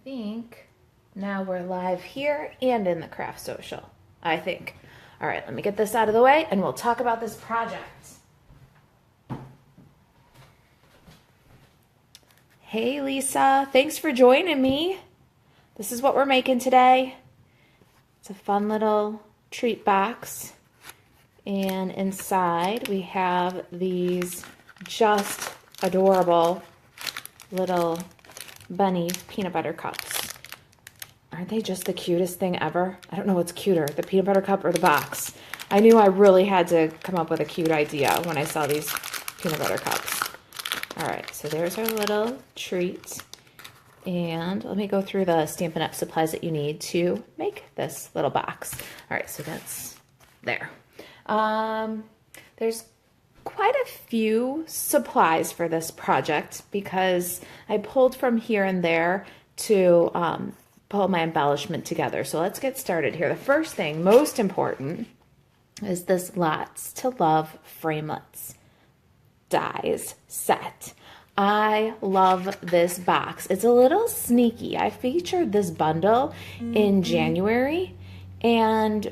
think now we're live here and in the craft social, I think. All right, let me get this out of the way and we'll talk about this project. Hey Lisa, thanks for joining me. This is what we're making today. It's a fun little treat box. And inside we have these just adorable little bunny peanut butter cups. Aren't they just the cutest thing ever? I don't know what's cuter, the peanut butter cup or the box. I knew I really had to come up with a cute idea when I saw these peanut butter cups. All right, so there's our little treat. And let me go through the Stampin' Up! Supplies that you need to make this little box. All right, so that's there. There's quite a few supplies for this project because I pulled from here and there to pull my embellishment together. So let's get started here. The first thing, most important, is this Lots to Love Framelits dies set. I love this box. It's a little sneaky. I featured this bundle in January and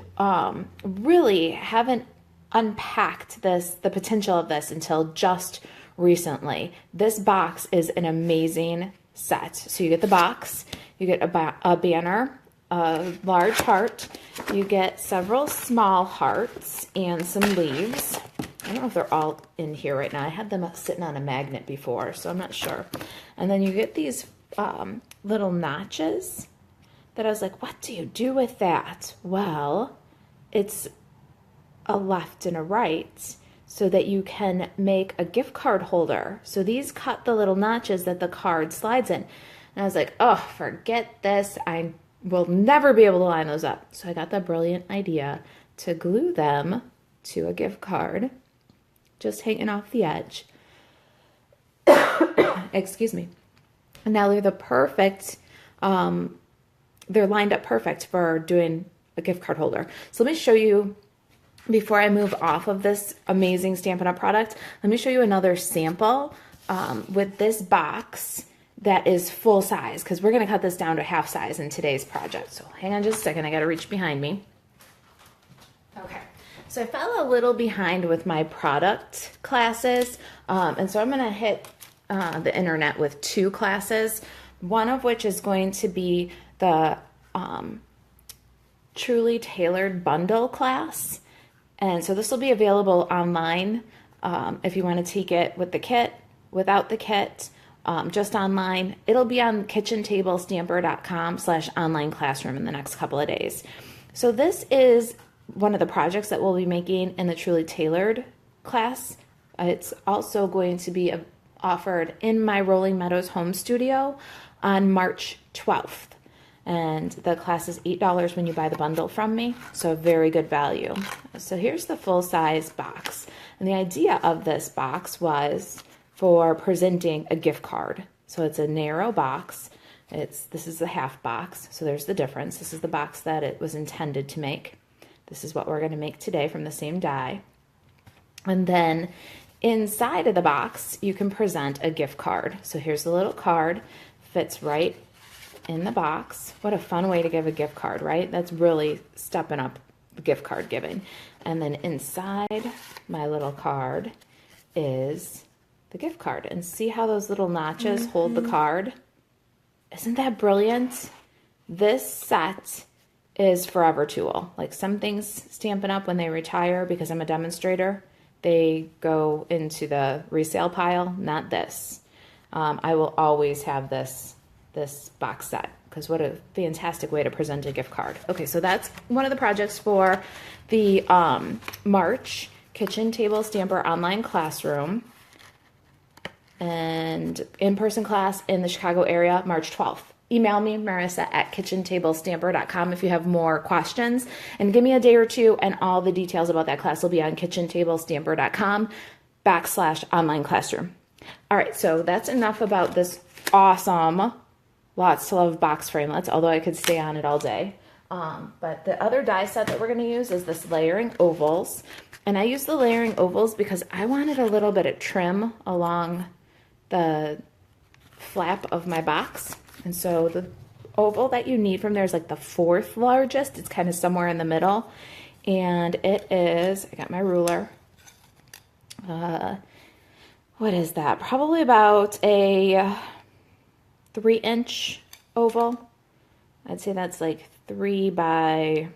really haven't unpacked the potential of this until just recently. This box is an amazing set. So you get the box, you get a banner, a large heart, you get several small hearts and some leaves. I don't know if they're all in here right now. I had them sitting on a magnet before, so I'm not sure. And then you get these little notches that I was like, what do you do with that? Well, it's a left and a right so that you can make a gift card holder. So these cut the little notches that the card slides in. And I was like, oh, forget this. I will never be able to line those up. So I got the brilliant idea to glue them to a gift card, just hanging off the edge. Excuse me. And now they're the perfect, they're lined up perfect for doing a gift card holder. So let me show you, before I move off of this amazing Stampin' Up! Product, let me show you another sample with this box that is full size, because we're going to cut this down to half size in today's project. So hang on just a second. I got to reach behind me. Okay. So I fell a little behind with my product classes, and so I'm going to hit the internet with 2 classes, one of which is going to be the Truly Tailored Bundle class. And so this will be available online if you want to take it with the kit, without the kit, just online. It'll be on kitchentablestamper.com/online classroom in the next couple of days. So this is one of the projects that we'll be making in the Truly Tailored class. It's also going to be offered in my Rolling Meadows home studio on March 12th. And the class is $8 when you buy the bundle from me, so very good value. So here's the full-size box. And the idea of this box was for presenting a gift card. So it's a narrow box. This is the half box, so there's the difference. This is the box that it was intended to make. This is what we're going to make today from the same die. And then inside of the box, you can present a gift card. So here's the little card, fits right in the box. What a fun way to give a gift card, right? That's really stepping up gift card giving. And then inside my little card is the gift card. And see how those little notches hold the card? Isn't that brilliant? This set is forever tool. Like some things Stampin' Up! When they retire, because I'm a demonstrator, they go into the resale pile, not this. I will always have this box set, because what a fantastic way to present a gift card. Okay, so that's one of the projects for the March Kitchen Table Stamper online classroom and in-person class in the Chicago area, March 12th. Email me, marissa@kitchentablestamper.com if you have more questions, and give me a day or two and all the details about that class will be on kitchentablestamper.com/online classroom. All right, so that's enough about this awesome Lots to Love box framelits, although I could stay on it all day. But the other die set that we're going to use is this layering ovals. And I use the layering ovals because I wanted a little bit of trim along the flap of my box. And so the oval that you need from there is like the fourth largest. It's kind of somewhere in the middle. And it is, I got my ruler. What is that? Probably about a 3-inch oval. I'd say that's like 3 by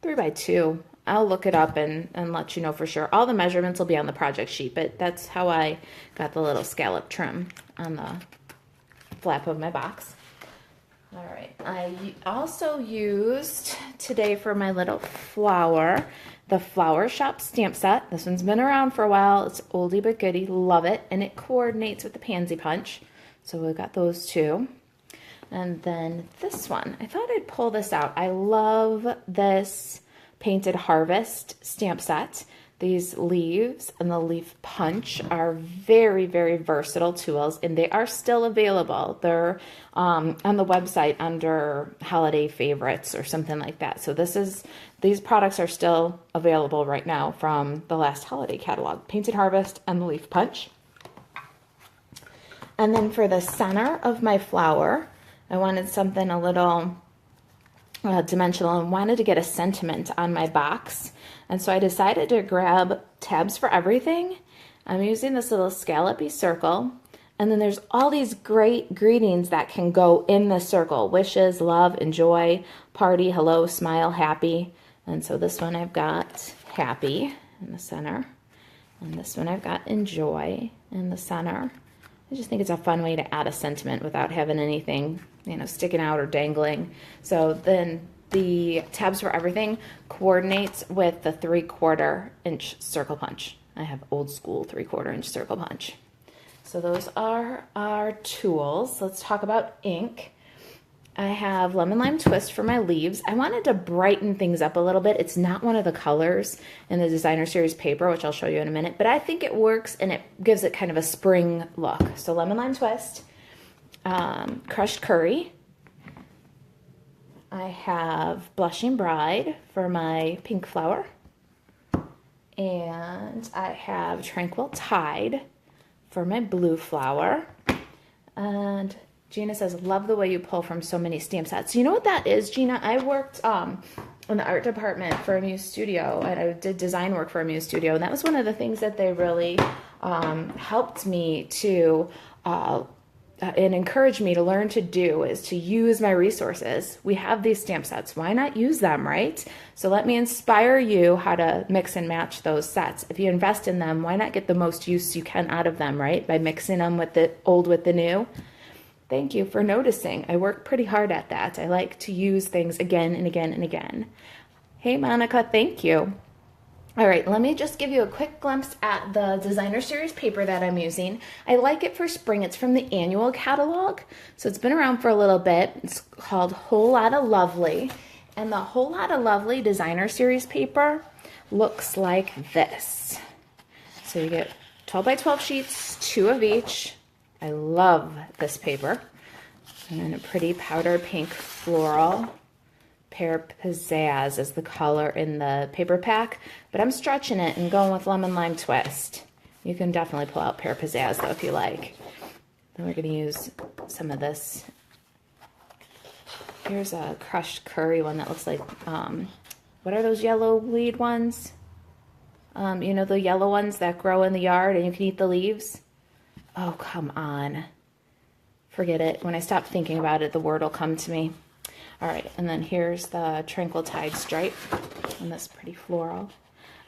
2. I'll look it up and let you know for sure. All the measurements will be on the project sheet, but that's how I got the little scallop trim on the flap of my box. All right, I also used today for my little flower, the Flower Shop stamp set. This one's been around for a while. It's oldie but goodie, love it. And it coordinates with the Pansy punch. So we got those two. And then this one, I thought I'd pull this out. I love this Painted Harvest stamp set. These leaves and the leaf punch are very, very versatile tools, and they are still available. They're on the website under holiday favorites or something like that. So these products are still available right now from the last holiday catalog, Painted Harvest and the leaf punch. And then for the center of my flower, I wanted something a little dimensional and wanted to get a sentiment on my box. And so I decided to grab tabs for everything. I'm using this little scallopy circle. And then there's all these great greetings that can go in the circle. Wishes, love, enjoy, party, hello, smile, happy. And so this one I've got happy in the center. And this one I've got enjoy in the center. I just think it's a fun way to add a sentiment without having anything, sticking out or dangling. So then the tabs for everything coordinates with the 3/4 inch circle punch. I have old school 3/4 inch circle punch. So those are our tools. Let's talk about ink. I have Lemon Lime Twist for my leaves. I wanted to brighten things up a little bit. It's not one of the colors in the Designer Series paper, which I'll show you in a minute, but I think it works and it gives it kind of a spring look. So Lemon Lime Twist, Crushed Curry. I have Blushing Bride for my pink flower. And I have Tranquil Tide for my blue flower. And Gina says, love the way you pull from so many stamp sets. You know what that is, Gina? I worked in the art department for a Muse studio, and I did design work for a Muse studio, and that was one of the things that they really helped me to and encouraged me to learn to do is to use my resources. We have these stamp sets. Why not use them, right? So let me inspire you how to mix and match those sets. If you invest in them, why not get the most use you can out of them, right? By mixing them with the old with the new. Thank you for noticing. I work pretty hard at that. I like to use things again and again and again. Hey, Monica, thank you. All right, let me just give you a quick glimpse at the Designer Series paper that I'm using. I like it for spring. It's from the annual catalog, so it's been around for a little bit. It's called Whole Lotta Lovely, and the Whole Lotta Lovely Designer Series paper looks like this. So you get 12 by 12 sheets, 2 of each. I love this paper. And then a pretty powder pink floral. Pear Pizzazz is the color in the paper pack, but I'm stretching it and going with Lemon Lime Twist. You can definitely pull out Pear Pizzazz though if you like. Then we're going to use some of this. Here's a Crushed Curry one that looks like, what are those yellow lead ones? You know, the yellow ones that grow in the yard and you can eat the leaves? Oh, come on. Forget it. When I stop thinking about it, the word will come to me. All right, and then here's the Tranquil Tide stripe and this pretty floral.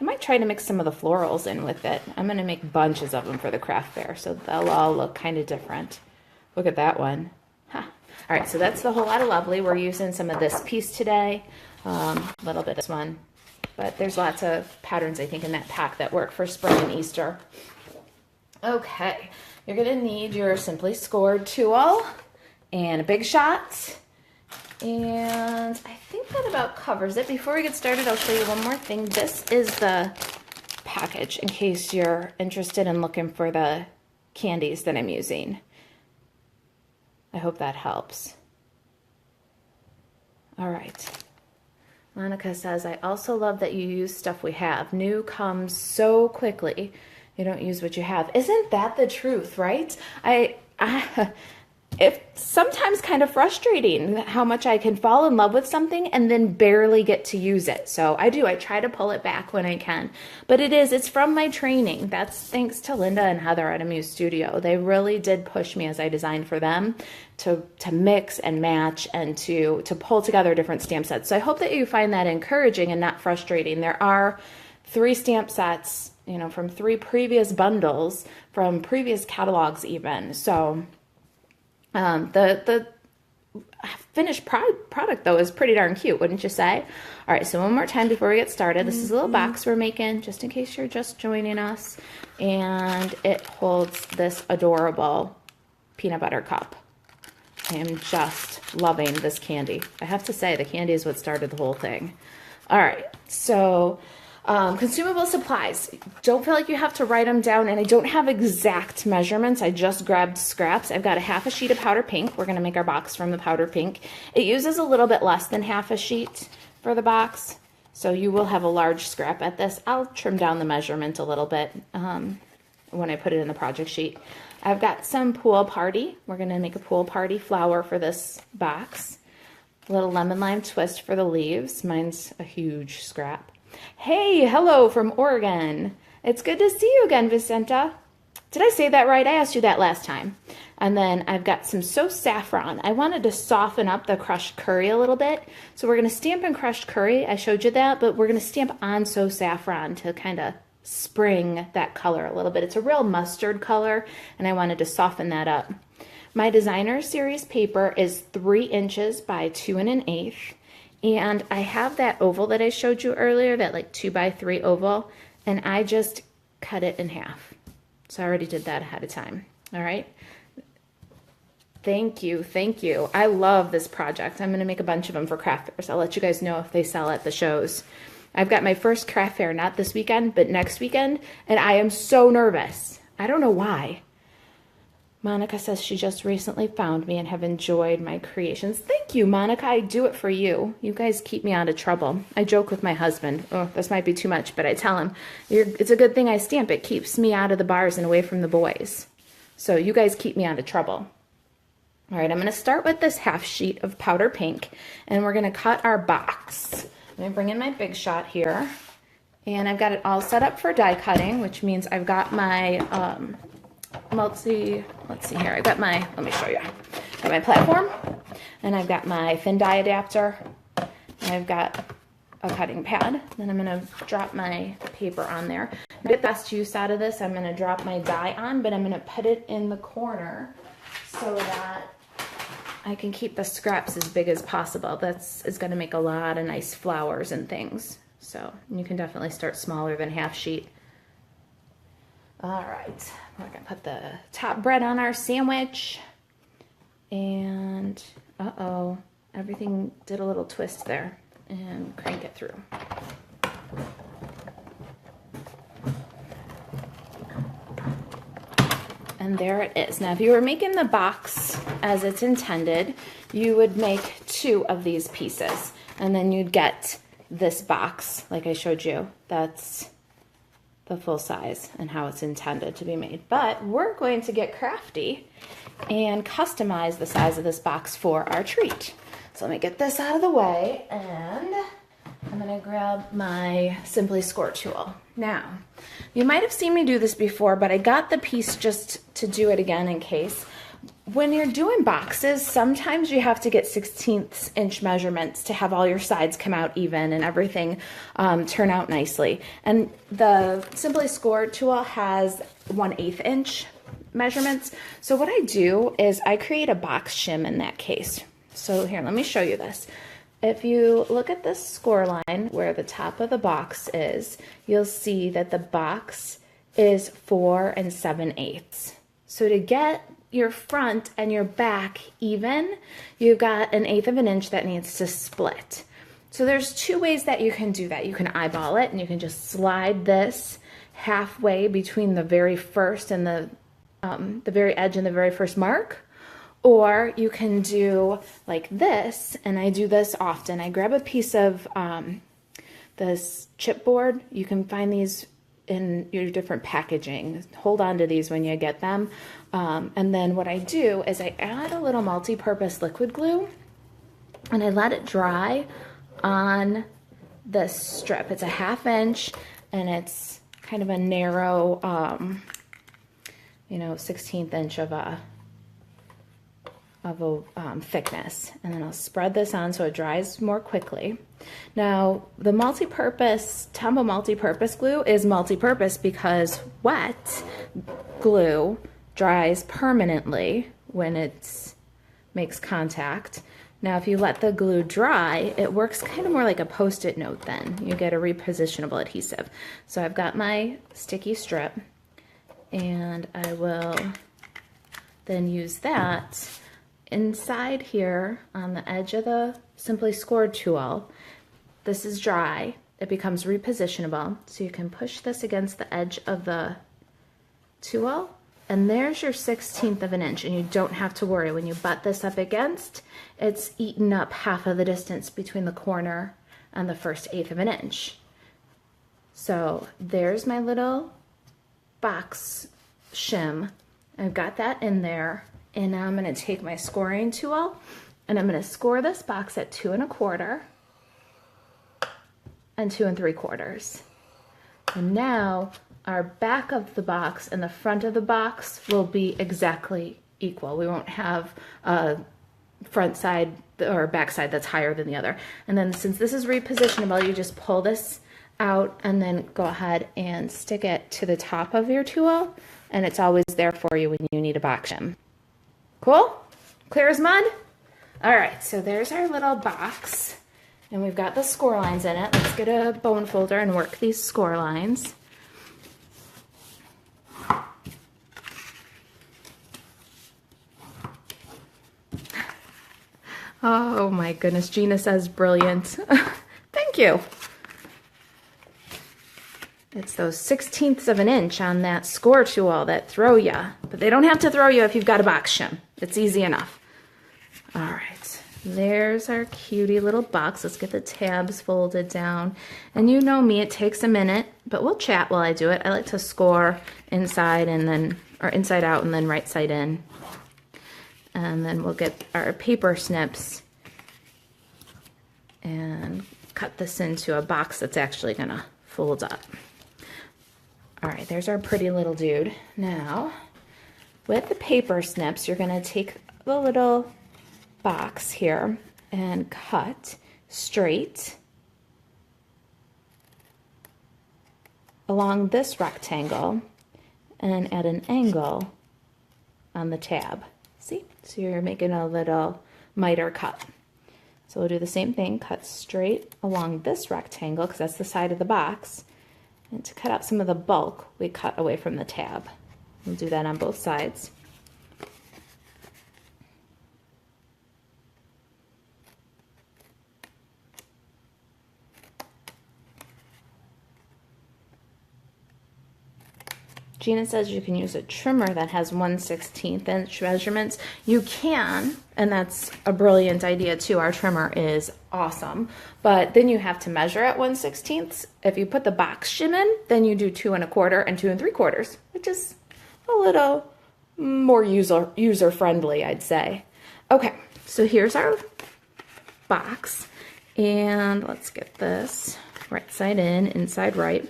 I might try to mix some of the florals in with it. I'm going to make bunches of them for the craft fair, so they'll all look kind of different. Look at that one. Huh. All right, so that's the Whole Lotta Lovely. We're using some of this piece today, a little bit of this one. But there's lots of patterns, I think, in that pack that work for spring and Easter. Okay, you're going to need your Simply Scored tool and a Big Shot. And I think that about covers it. Before we get started, I'll show you one more thing. This is the package in case you're interested in looking for the candies that I'm using. I hope that helps. All right. Monica says, I also love that you use stuff we have. New comes so quickly. You don't use what you have. Isn't that the truth, right? it's sometimes kind of frustrating how much I can fall in love with something and then barely get to use it. So I try to pull it back when I can, but it's from my training. That's thanks to Linda and Heather at Amuse Studio. They really did push me as I designed for them to mix and match and to pull together different stamp sets. So I hope that you find that encouraging and not frustrating. There are 3 stamp sets, you know, from 3 previous bundles, from previous catalogs even. So the finished product, though, is pretty darn cute, wouldn't you say? All right, so one more time before we get started. This is a little box we're making, just in case you're just joining us. And it holds this adorable peanut butter cup. I am just loving this candy. I have to say, the candy is what started the whole thing. All right, so consumable supplies. Don't feel like you have to write them down, and I don't have exact measurements. I just grabbed scraps. I've got a half a sheet of powder pink. We're going to make our box from the powder pink. It uses a little bit less than half a sheet for the box, so you will have a large scrap at this. I'll trim down the measurement a little bit when I put it in the project sheet. I've got some pool party. We're going to make a pool party flower for this box. A little lemon lime twist for the leaves. Mine's a huge scrap. Hey, hello from Oregon. It's good to see you again, Vicenta. Did I say that right? I asked you that last time. And then I've got some So Saffron. I wanted to soften up the crushed curry a little bit. So we're going to stamp in crushed curry. I showed you that, but we're going to stamp on So Saffron to kind of spring that color a little bit. It's a real mustard color, and I wanted to soften that up. My designer series paper is 3 inches by 2 1/8. And I have that oval that I showed you earlier, that like 2 by 3 oval, and I just cut it in half. So I already did that ahead of time. All right. Thank you. Thank you. I love this project. I'm going to make a bunch of them for craft fairs. I'll let you guys know if they sell at the shows. I've got my first craft fair, not this weekend, but next weekend, and I am so nervous. I don't know why. Monica says she just recently found me and have enjoyed my creations. Thank you, Monica. I do it for you. You guys keep me out of trouble. I joke with my husband. Oh, this might be too much, but I tell him, it's a good thing I stamp. It keeps me out of the bars and away from the boys. So you guys keep me out of trouble. All right, I'm going to start with this half sheet of powder pink, and we're going to cut our box. I'm going to bring in my Big Shot here, and I've got it all set up for die cutting, which means I've got my let's see here. I've got my, let me show you. I've got my platform, and I've got my thin die adapter, and I've got a cutting pad. Then I'm going to drop my paper on there. To get the best use out of this, I'm going to drop my die on, but I'm going to put it in the corner so that I can keep the scraps as big as possible. That's going to make a lot of nice flowers and things. So you can definitely start smaller than half sheet. All right, we're gonna put the top bread on our sandwich, and uh-oh, everything did a little twist there, and crank it through. And there it is. Now, if you were making the box as it's intended, you would make 2 of these pieces, and then you'd get this box, like I showed you. That's the full size and how it's intended to be made. But we're going to get crafty and customize the size of this box for our treat. So let me get this out of the way, and I'm going to grab my Simply Score tool. Now, you might have seen me do this before, but I got the piece just to do it again in case. When you're doing boxes, sometimes you have to get 1/16 inch measurements to have all your sides come out even and everything turn out nicely. And the Simply Score tool has 1/8 inch measurements. So what I do is I create a box shim in that case. So here, let me show you this. If you look at this score line where the top of the box is, you'll see that the box is 4 7/8. So to get your front and your back even, you've got 1/8 of an inch that needs to split. So there's 2 ways that you can do that. You can eyeball it, and you can just slide this halfway between the very first and the very edge and the very first mark. Or you can do like this, and I do this often. I grab a piece of this chipboard. You can find these in your different packaging. Hold on to these when you get them. And then what I do is I add a little multi-purpose liquid glue and I let it dry on this strip. It's a 1/2 inch and it's kind of a narrow, 1/16 inch of a thickness. And then I'll spread this on so it dries more quickly. Now, the Tombow multi-purpose glue is multi-purpose because wet glue dries permanently when it makes contact. Now, if you let the glue dry, it works kind of more like a Post-it note then. You get a repositionable adhesive. So I've got my sticky strip, and I will then use that inside here on the edge of the Simply Scored tool. This is dry. It becomes repositionable. So you can push this against the edge of the tool, and there's your 1/16 of an inch, and you don't have to worry. When you butt this up against, it's eaten up half of the distance between the corner and the first 1/8 of an inch. So there's my little box shim. I've got that in there, and now I'm going to take my scoring tool and I'm going to score this box at 2 1/4 and 2 3/4. And now our back of the box and the front of the box will be exactly equal. We won't have a front side or back side that's higher than the other. And then since this is repositionable, you just pull this out and then go ahead and stick it to the top of your tool, and it's always there for you when you need a box shim. Cool? Clear as mud? All right, so there's our little box, and we've got the score lines in it. Let's get a bone folder and work these score lines. Oh my goodness, Gina says brilliant. Thank you. It's those 1/16 of an inch on that score tool that throw you, but they don't have to throw you if you've got a box shim. It's easy enough. All right, there's our cutie little box. Let's get the tabs folded down. And you know me, it takes a minute, but we'll chat while I do it. I like to score inside and then, or inside out and then right side in. And then we'll get our paper snips and cut this into a box that's actually gonna fold up. All right, there's our pretty little dude. Now, with the paper snips, you're gonna take the little box here and cut straight along this rectangle and at an angle on the tab. See? So you're making a little miter cut. So we'll do the same thing, cut straight along this rectangle because that's the side of the box. And to cut out some of the bulk, we cut away from the tab. We'll do that on both sides. Gina says you can use a trimmer that has 1/16 inch measurements. You can, and that's a brilliant idea too. Our trimmer is awesome, but then you have to measure at 1/16. If you put the box shim in, then you do 2 1/4 and 2 3/4, which is a little more user friendly, I'd say. Okay, so here's our box, and let's get this right side in, inside right.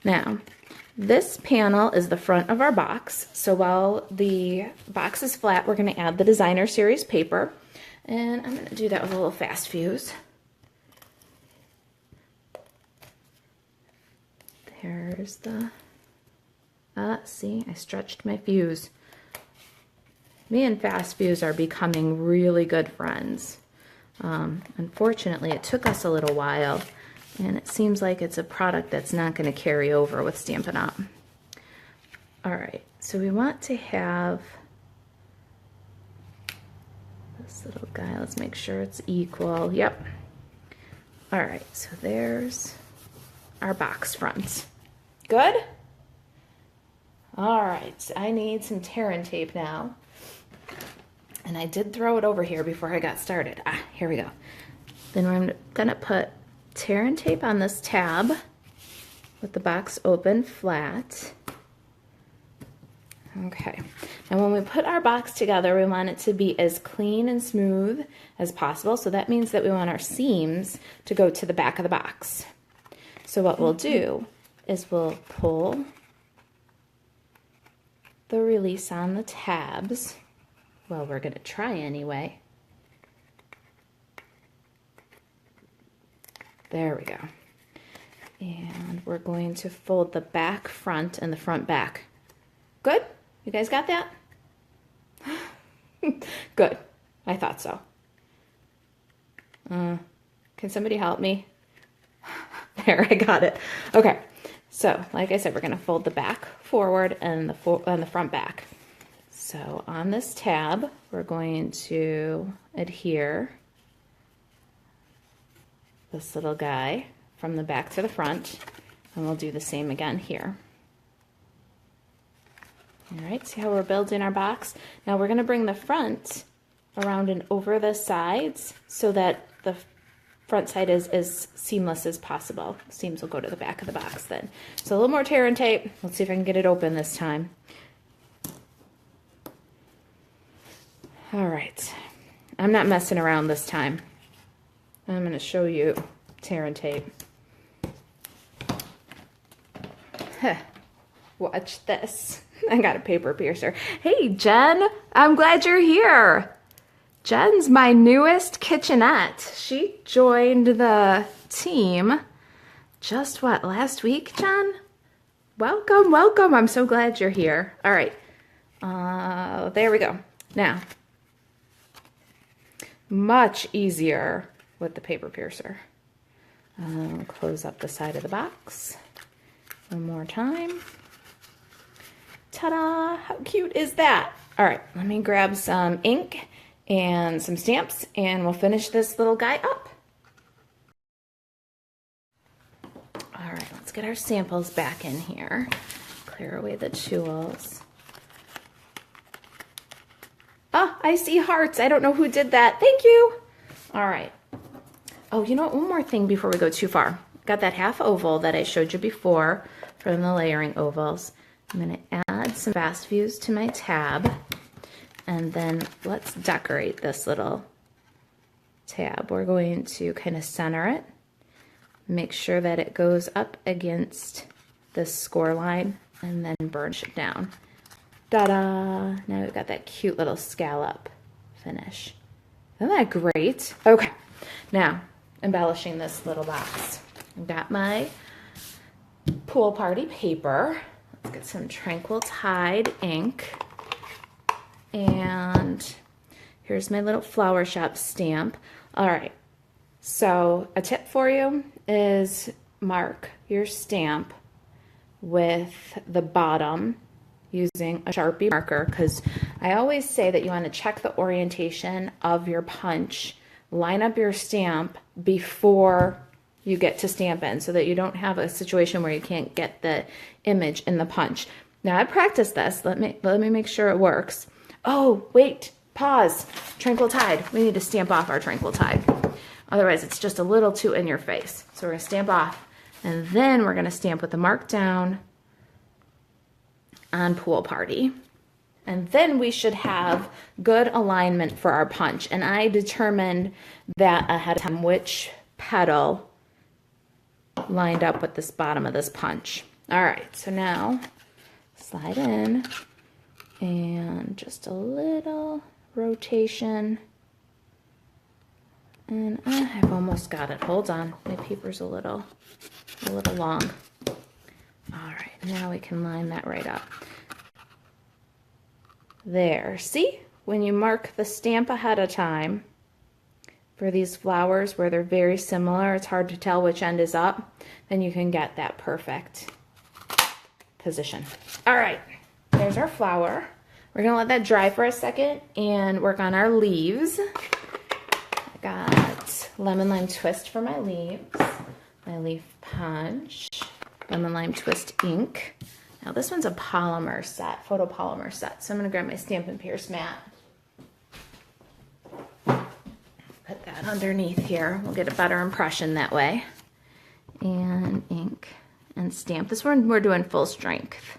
Now, this panel is the front of our box. So while the box is flat, we're going to add the Designer Series paper. And I'm going to do that with a little fast fuse. There's the... see, I stretched my fuse. Me and fast fuse are becoming really good friends. Unfortunately, it took us a little while. And it seems like it's a product that's not going to carry over with Stampin' Up. All right, so we want to have this little guy. Let's make sure it's equal. Yep. All right, so there's our box front. Good? All right, I need some tear and tape now. And I did throw it over here before I got started. Here we go. Then I'm going to put tear and tape on this tab with the box open flat. Okay, and when we put our box together, we want it to be as clean and smooth as possible. So that means that we want our seams to go to the back of the box. So what we'll do is we'll pull the release on the tabs. Well, we're going to try anyway. There we go. And we're going to fold the back front and the front back. Good? You guys got that? Good. I thought so. Can somebody help me? There, I got it. Okay. So, like I said, we're going to fold the back forward and the front back. So, on this tab, we're going to adhere this little guy from the back to the front, and we'll do the same again here. All right, see how we're building our box? Now we're going to bring the front around and over the sides so that the front side is as seamless as possible. Seams will go to the back of the box then. So a little more tear and tape. Let's see if I can get it open this time. All right, I'm not messing around this time. I'm going to show you tear and tape. Watch this. I got a paper piercer. Hey, Jen, I'm glad you're here. Jen's my newest kitchenette. She joined the team just last week, Jen? Welcome, welcome. I'm so glad you're here. All right. There we go. Now, much easier with the paper piercer. Close up the side of the box. One more time. Ta-da! How cute is that? All right, let me grab some ink and some stamps, and we'll finish this little guy up. All right, let's get our samples back in here. Clear away the tools. Oh, I see hearts. I don't know who did that. Thank you. All right. Oh, you know what? One more thing before we go too far. Got that half oval that I showed you before from the layering ovals. I'm going to add some fast views to my tab, and then let's decorate this little tab. We're going to kind of center it, make sure that it goes up against this score line, and then burnish it down. Ta-da! Now we've got that cute little scallop finish. Isn't that great? Okay, now embellishing this little box. I've got my pool party paper. Let's get some Tranquil Tide ink. And here's my little flower shop stamp. All right, so a tip for you is mark your stamp with the bottom using a Sharpie marker, because I always say that you want to check the orientation of your punch, line up your stamp before you get to Stampin', so that you don't have a situation where you can't get the image in the punch. Now I practiced this. Let me make sure it works. Oh, wait, pause. Tranquil Tide. We need to stamp off our Tranquil Tide. Otherwise, it's just a little too in your face. So we're gonna stamp off, and then we're gonna stamp with the mark down on Pool Party. And then we should have good alignment for our punch. And I determined that ahead of time which petal lined up with this bottom of this punch. All right, so now slide in and just a little rotation. And I've almost got it. Hold on, my paper's a little long. All right, now we can line that right up. There, see? When you mark the stamp ahead of time for these flowers where they're very similar, it's hard to tell which end is up, then you can get that perfect position. All right, there's our flower. We're gonna let that dry for a second and work on our leaves. I got lemon lime twist for my leaves, my leaf punch, lemon lime twist ink. Now this one's a polymer set, photopolymer set. So I'm gonna grab my Stampin' Pierce mat. Put that underneath here. We'll get a better impression that way. And ink. and stamp. This one we're doing full strength.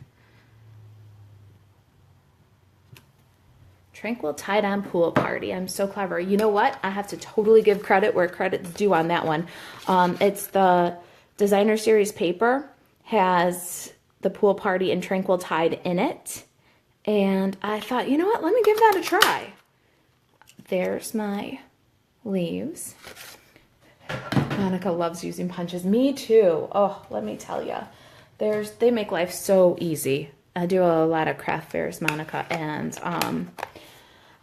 Tranquil Tie-On Pool Party. I'm so clever. You know what? I have to totally give credit where credit's due on that one. It's the Designer Series paper, has the pool party and Tranquil Tide in it. And I thought, you know what? Let me give that a try. There's my leaves. Monica loves using punches. Me too. Oh, let me tell you. They make life so easy. I do a lot of craft fairs, Monica, and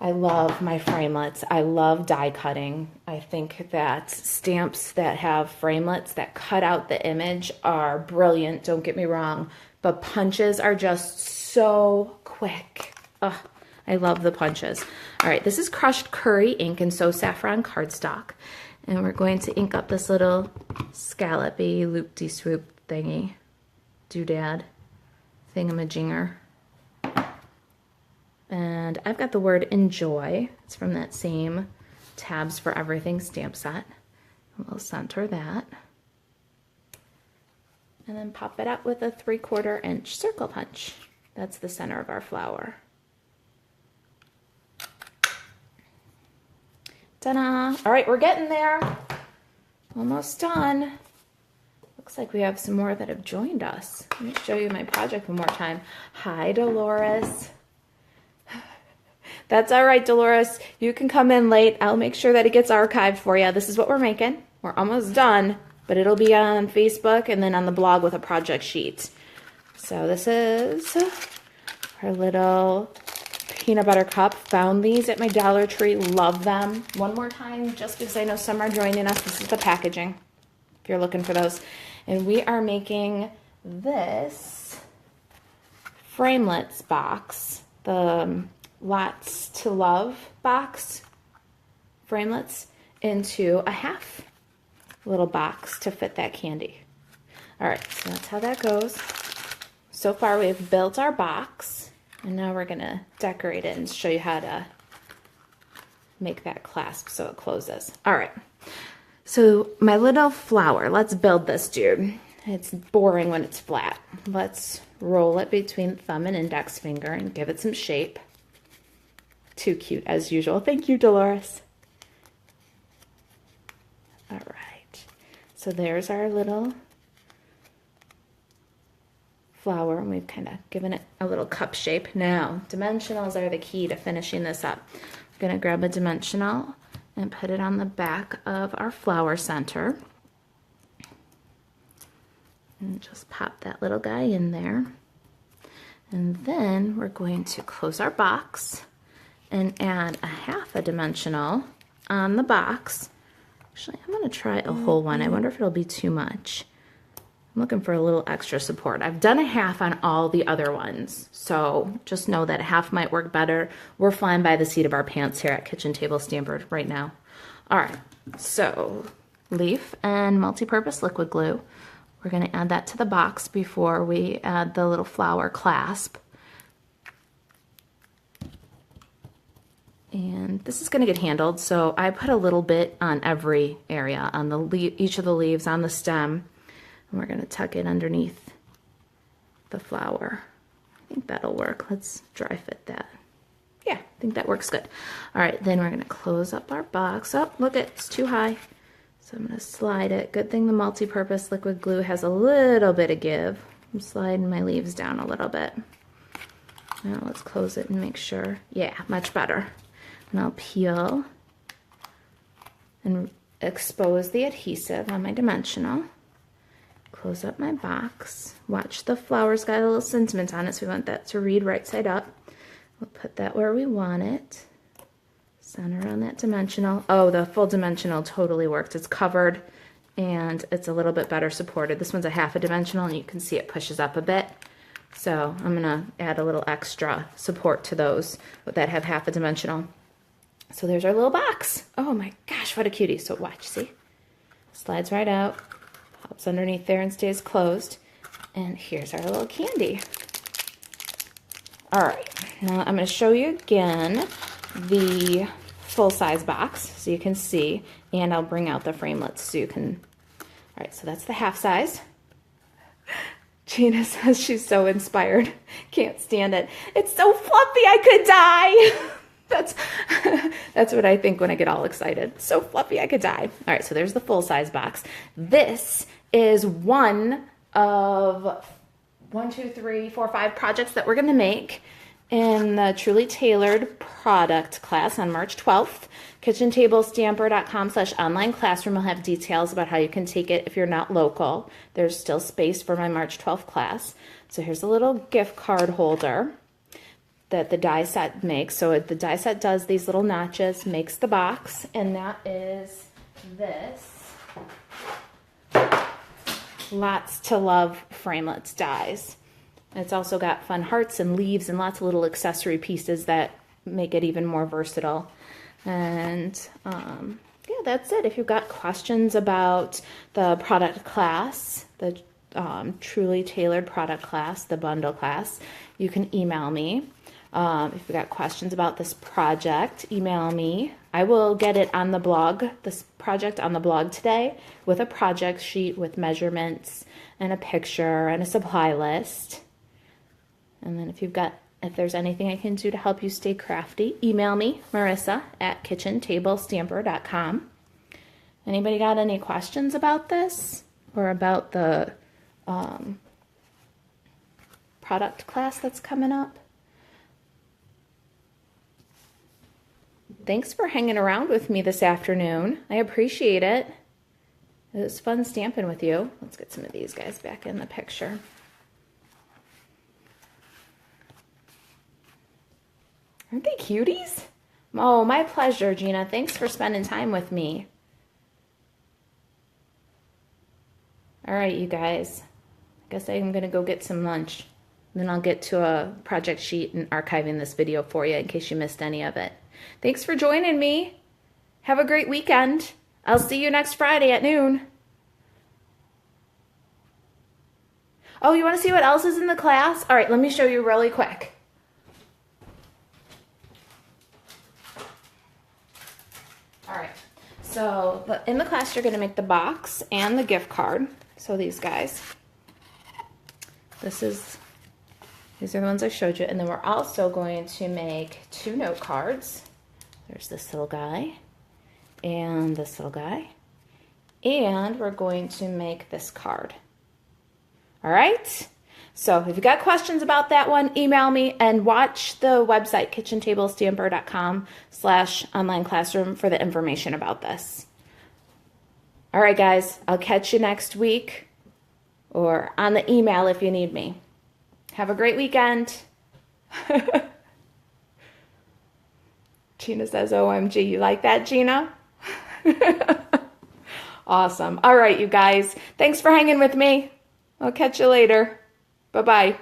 I love my framelits. I love die cutting. I think that stamps that have framelits that cut out the image are brilliant, don't get me wrong, but punches are just so quick. Ugh, I love the punches. All right, this is crushed curry ink and So Saffron cardstock, and we're going to ink up this little scallopy loop-de-swoop thingy, doodad, thingamajigger. And I've got the word enjoy. It's from that same Tabs for Everything stamp set. We'll center that. And then pop it out with a 3/4 inch circle punch. That's the center of our flower. Ta-da! All right, we're getting there. Almost done. Looks like we have some more that have joined us. Let me show you my project one more time. Hi, Dolores. That's all right, Dolores. You can come in late. I'll make sure that it gets archived for you. This is what we're making. We're almost done, but it'll be on Facebook and then on the blog with a project sheet. So this is our little peanut butter cup. Found these at my Dollar Tree. Love them. One more time, just because I know some are joining us. This is the packaging, if you're looking for those. And we are making this Framelits box, the Lots to Love box, Framelits, into a half little box to fit that candy. All right, so that's how that goes. So far we've built our box, and now we're gonna decorate it and show you how to make that clasp so it closes. All right, so my little flower, let's build this dude. It's boring when it's flat. Let's roll it between thumb and index finger and give it some shape. Too cute as usual. Thank you, Dolores. All right. So there's our little flower, and we've kind of given it a little cup shape. Now, dimensionals are the key to finishing this up. We're going to grab a dimensional and put it on the back of our flower center. And just pop that little guy in there. And then we're going to close our box and add a half a dimensional on the box. Actually, I'm going to try a whole one. I wonder if it'll be too much. I'm looking for a little extra support. I've done a half on all the other ones, so just know that a half might work better. We're flying by the seat of our pants here at Kitchen Table Stamper right now. All right, so leaf and multi-purpose liquid glue. We're going to add that to the box before we add the little flower clasp. And this is going to get handled, so I put a little bit on every area, on the each of the leaves, on the stem, and we're going to tuck it underneath the flower. I think that'll work. Let's dry fit that. Yeah, I think that works good. All right, then we're going to close up our box. Oh, look, it's too high. So I'm going to slide it. Good thing the multi-purpose liquid glue has a little bit of give. I'm sliding my leaves down a little bit. Now let's close it and make sure. Yeah, much better. And I'll peel and expose the adhesive on my dimensional. Close up my box. Watch the flower's got a little sentiment on it, so we want that to read right side up. We'll put that where we want it. Center on that dimensional. Oh, the full dimensional totally worked. It's covered and it's a little bit better supported. This one's a half a dimensional and you can see it pushes up a bit. So I'm gonna add a little extra support to those that have half a dimensional. So there's our little box. Oh my gosh, what a cutie. So watch, see? Slides right out, pops underneath there and stays closed. And here's our little candy. All right, now I'm gonna show you again the full-size box so you can see, and I'll bring out the framelits so you can, all right, so that's the half size. Gina says she's so inspired. Can't stand it. It's so fluffy I could die. That's what I think when I get all excited. So fluffy I could die. All right, so there's the full-size box. This is one of 5 projects that we're going to make in the Truly Tailored product class on March 12th. KitchenTableStamper.com/online classroom will have details about how you can take it if you're not local. There's still space for my March 12th class. So here's a little gift card holder that the die set makes. So the die set does these little notches, makes the box, and that is this Lots to Love Framelits dies. It's also got fun hearts and leaves and lots of little accessory pieces that make it even more versatile. And yeah, that's it. If you've got questions about the product class, the Truly Tailored product class, the bundle class, you can email me. If you've got questions about this project, email me. I will get it on the blog, this project on the blog today, with a project sheet with measurements and a picture and a supply list. And then if there's anything I can do to help you stay crafty, email me, Marisa at KitchenTableStamper.com. Anybody got any questions about this or about the product class that's coming up? Thanks for hanging around with me this afternoon. I appreciate it. It was fun stamping with you. Let's get some of these guys back in the picture. Aren't they cuties? Oh, my pleasure, Gina. Thanks for spending time with me. All right, you guys. I guess I'm going to go get some lunch. Then I'll get to a project sheet and archiving this video for you in case you missed any of it. Thanks for joining me. Have a great weekend. I'll see you next Friday at noon. Oh, you want to see what else is in the class? All right, let me show you really quick. All right, so in the class you're going to make the box and the gift card. So these guys. These are the ones I showed you. And then we're also going to make 2 note cards. There's this little guy and this little guy. And we're going to make this card. All right? So if you've got questions about that one, email me and watch the website, KitchenTableStamper.com/online classroom for the information about this. All right, guys, I'll catch you next week or on the email if you need me. Have a great weekend. Gina says, OMG, you like that, Gina? Awesome. All right, you guys. Thanks for hanging with me. I'll catch you later. Bye-bye.